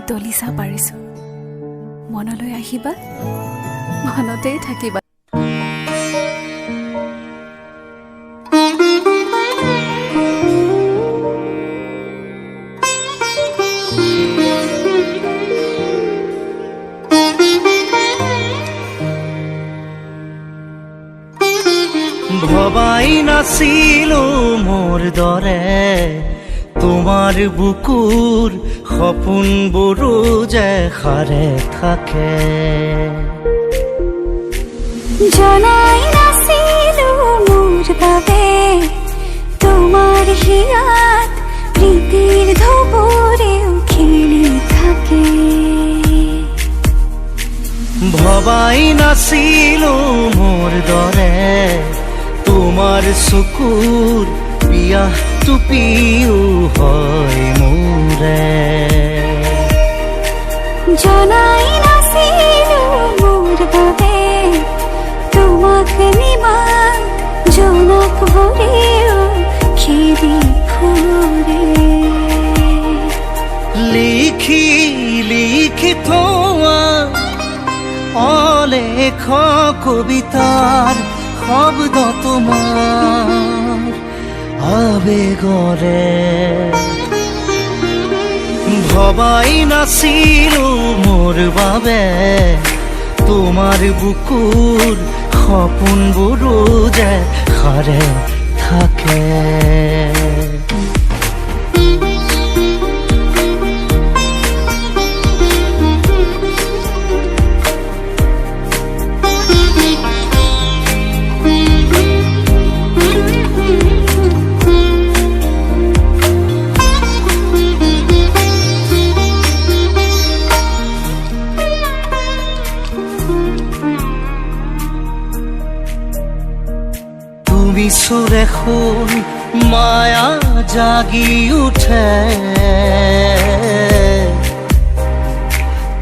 দলিচা পাৰিছোঁ মনলৈ আহিবা মনতেই থাকিবা ভবাই নাছিলো মোৰ দৰে তোমাৰ বুকুৰ সপোনবোৰো যে সাৰে থাকে জনাই নাছিলো মোৰ বাবে তোমাৰ হিয়াত প্ৰীতিৰ ধুবুৰেও খেলি থাকে ভবাই নাছিলো মোৰ দৰে তোমাৰ চকুৰ বিয়াহ টুপিও হয় মোৰে জনাই নাছিলো মোৰ বাবে তোমাক নিমাত জনক ভৰেও খেদি ফুৰে লিখি লিখি থোৱা অলেখ কবিতাৰ শব্দ তোমাৰ আবেগৰে ভবাই নাছিলো মোৰ বাবে তোমাৰ বুকুৰ সপোনবোৰো যে সাৰে থাকে তুমি সুরে খুন মায়া জাগি উঠে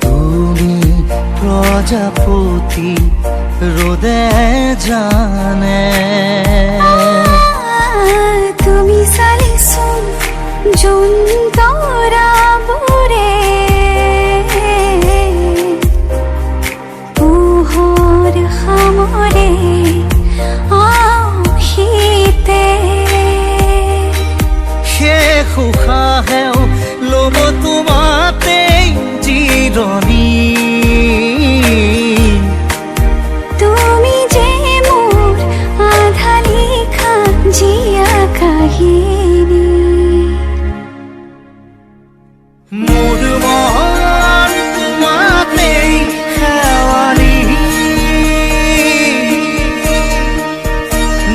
তুমি প্রজাপতি রোদে জানে তুমি চালিছোন যোন তৰাবোৰে পোহৰ সামৰে উশাহেও ল'ব তোমাতেই জিৰণি তুমি যে মোৰ আধা লিখা জীয়া কাহিনী মোৰ মন তোমাতেই শেৱালি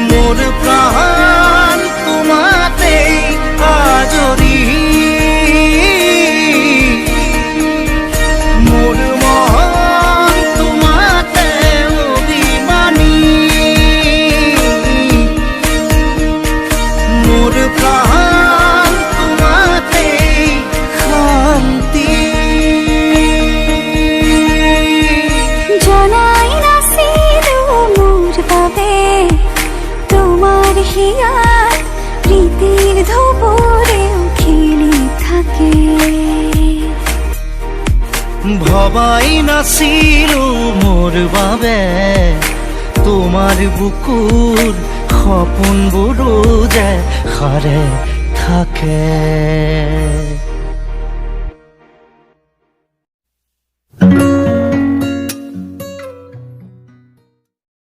মোৰ প্ৰাণ তোমাতেই আজৰি মোৰ মন তোমাতে অভিমানী মোৰ প্ৰাণ তোমাতে শান্তি জনাই নাছিলো মোৰ বাবে তোমাৰ হিয়াত প্ৰীতিৰ ধুবুৰেও খেলি থাকে ভবাই নাছিলো মোৰ বাবে তোমাৰ বুকুৰ সপোনবোৰো যে সাৰে থাকে